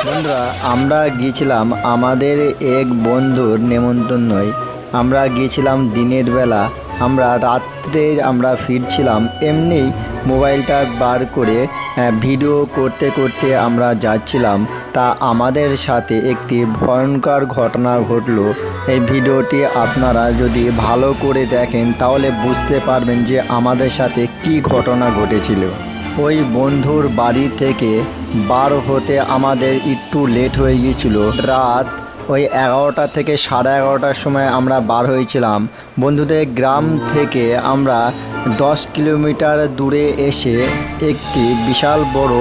বন্ধুরা, আমরা গিয়েছিলাম আমাদের এক বন্ধুর নেমন্তন্নয়। আমরা গিয়েছিলাম দিনের বেলা, আমরা রাত্রে ফিরছিলাম। এমনি মোবাইলটা বার করে ভিডিও করতে করতে আমরা যাচ্ছিলাম। তা আমাদের সাথে একটি ভয়ঙ্কর ঘটনা ঘটলো। এই ভিডিওটি আপনারা যদি ভালো করে দেখেন তাহলে বুঝতে পারবেন যে আমাদের সাথে কি ঘটনা ঘটেছিল। ওই বন্ধুর বাড়ি থেকে বার হতে আমাদের একটু লেট হয়ে গিয়েছিল। রাত ওই 11টা থেকে 11:30টার সময় আমরা বার হয়েছিলাম। বন্ধুদের গ্রাম থেকে আমরা 10 কিলোমিটার দূরে এসে একটি বিশাল বড়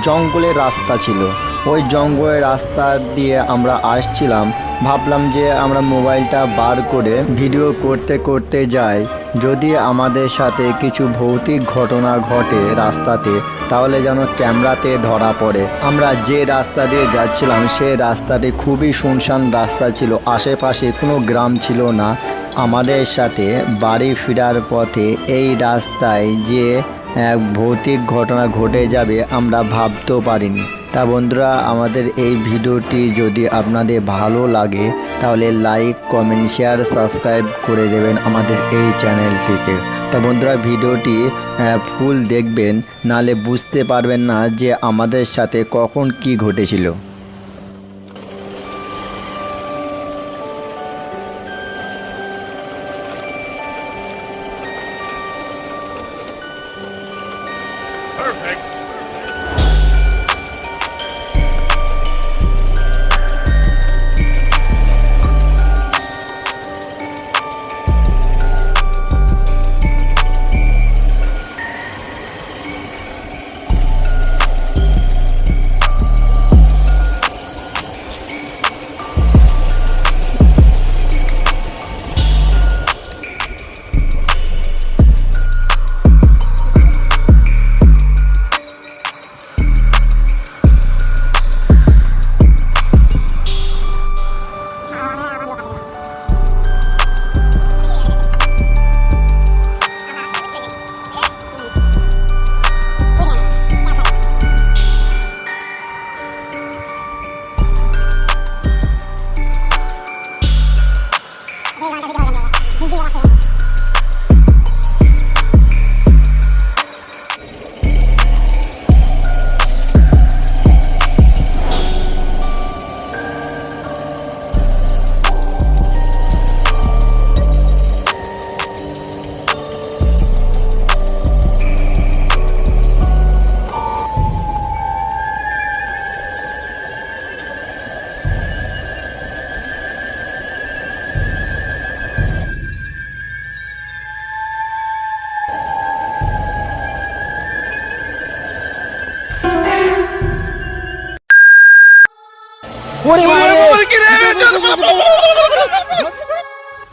জঙ্গলের রাস্তা ছিল। ওই জঙ্গলের রাস্তা দিয়ে আমরা আসছিলাম। ভাবলাম যে আমরা মোবাইলটা বার করে ভিডিও করতে করতে যাই, যদি আমাদের সাথে কিছু ভৌতিক ঘটনা ঘটে রাস্তাতে তাহলে যেন ক্যামেরাতে ধরা পড়ে। আমরা যে রাস্তা দিয়ে যাচ্ছিলাম সেই রাস্তাটি খুবই শুনশান রাস্তা ছিল, আশেপাশে কোনো গ্রাম ছিল না। আমাদের সাথে বাড়ি ফেরার পথে এই রাস্তায় যে ভৌতিক ঘটনা ঘটে যাবে আমরা ভাবতেও পারিনি। তা বন্ধুরা, আমাদের এই ভিডিওটি যদি আপনাদের ভালো লাগে তাহলে লাইক, কমেন্ট, শেয়ার, সাবস্ক্রাইব করে দেবেন আমাদের এই চ্যানেলটিকে। তা বন্ধুরা, ভিডিওটি ফুল দেখবেন, নালে বুঝতে পারবেন না যে আমাদের সাথে কখন কি ঘটেছিল।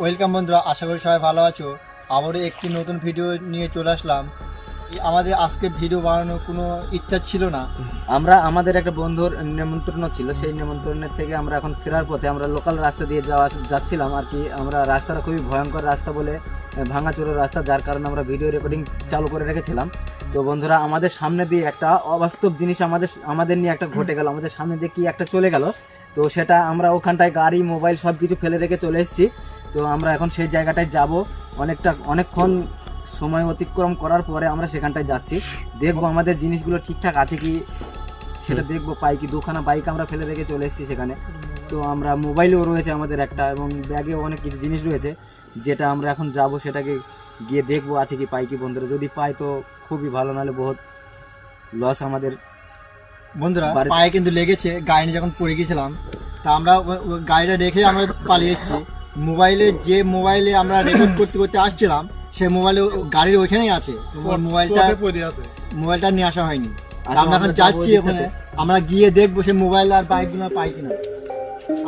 ওয়েলকাম বন্ধুরা, আশা করি সবাই ভালো আছো। আবারও একটি নতুন ভিডিও নিয়ে চলে আসলাম। আমাদের আজকে ভিডিও বানানোর কোনো ইচ্ছা ছিল না। আমাদের একটা বন্ধুর নেমন্ত্রণ ছিল, সেই নেমন্ত্রণের থেকে আমরা এখন ফেরার পথে আমরা লোকাল রাস্তা দিয়ে যাচ্ছিলাম আর কি। আমরা রাস্তাটা খুবই ভয়ঙ্কর রাস্তা বলে, ভাঙাচোরা রাস্তা, যার কারণে আমরা ভিডিও রেকর্ডিং চালু করে রেখেছিলাম। তো বন্ধুরা, আমাদের সামনে দিয়ে একটা অবাস্তব জিনিস আমাদের নিয়ে একটা ঘটে গেল। আমাদের সামনে দিয়ে কি একটা চলে গেল, তো সেটা আমরা ওখানটায় গাড়ি, মোবাইল সব কিছু ফেলে রেখে চলে এসেছি। তো আমরা এখন সেই জায়গাটায় যাব। অনেকক্ষণ সময় অতিক্রম করার পরে আমরা সেখানটায় যাচ্ছি। দেখবো আমাদের জিনিসগুলো ঠিকঠাক আছে কি সেটা দেখবো, পাই কি। দুখানা বাইক আমরা ফেলে রেখে চলে এসেছি সেখানে। তো আমরা মোবাইলও রয়েছে আমাদের একটা, এবং ব্যাগেও অনেক কিছু জিনিস রয়েছে, যেটা আমরা এখন যাব সেটাকে গিয়ে দেখবো আছে কি, পাই কি। বন্ধুরা, যদি পাই তো খুবই ভালো, নাহলে বহুত লস আমাদের। বন্ধুরা, পায়ে কিন্তু লেগেছে, গাড়ি নিয়ে যখন পড়ে গিয়েছিলাম। তা আমরা গাড়িটা রেখে আমরা পালিয়ে এসেছি। মোবাইলে আমরা রেকর্ড করতে করতে আসছিলাম, সে মোবাইলে গাড়ির ওইখানেই আছে। মোবাইলটা নিয়ে আসা হয়নি। আমরা এখন যাচ্ছি ওখানে, আমরা গিয়ে দেখবো সে মোবাইল আর বাইকগুলো পাই কিনা।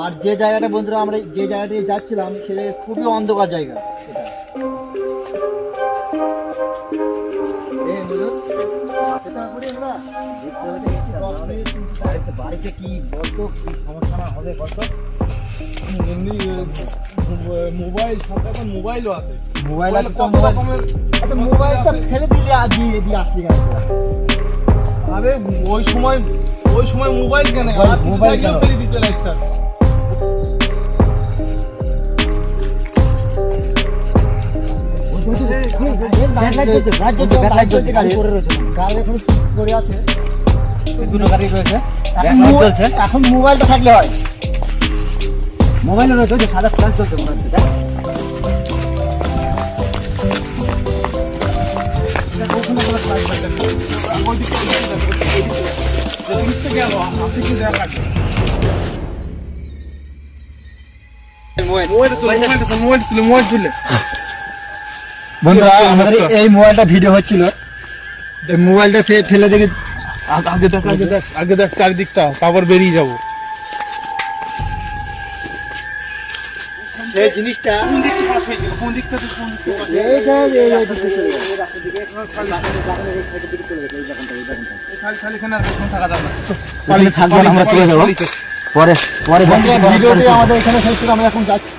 আর যে জায়গাটা বন্ধুরা আমরা যে জায়গাটা যাচ্ছিলাম সে খুবই অন্ধকার জায়গা। বাড়িতে কি বলতো, কি সমস্যা না হবে বলতো? এমনি মোবাইল সাথে এখন মোবাইলও আছে। মোবাইলটা ফেলে দিলে দিয়ে আসলি কেন? আরে ওই সময় মোবাইল কেন মোবাইল কেন? ফেলে দিতে লাইটটা দুটো গাড়ি রয়েছে, চলছে। এখন মোবাইলটা থাকলে হয়। মোবাইলে রয়েছে, সাদা ফ্ল্যাশ চলছে মনে হচ্ছে, দেখ। মোবাইল ছিল বন্ধুরা আমাদের এই মোবাইলটা ভিডিও হচ্ছিল, এই মোবাইলটা ফেলে দেখে আগে দেখ চারিদিকটা, তারপর বেরিয়ে যাবো। এই জিনিসটা কোন দিকটা খালি এখানে আর কখন থাকা যাবে না। থাকবো না, আমরা চলে যাবো পরে পরে ভিডিওটি আমাদের এখানে শেষ করে আমরা এখন যাচ্ছি।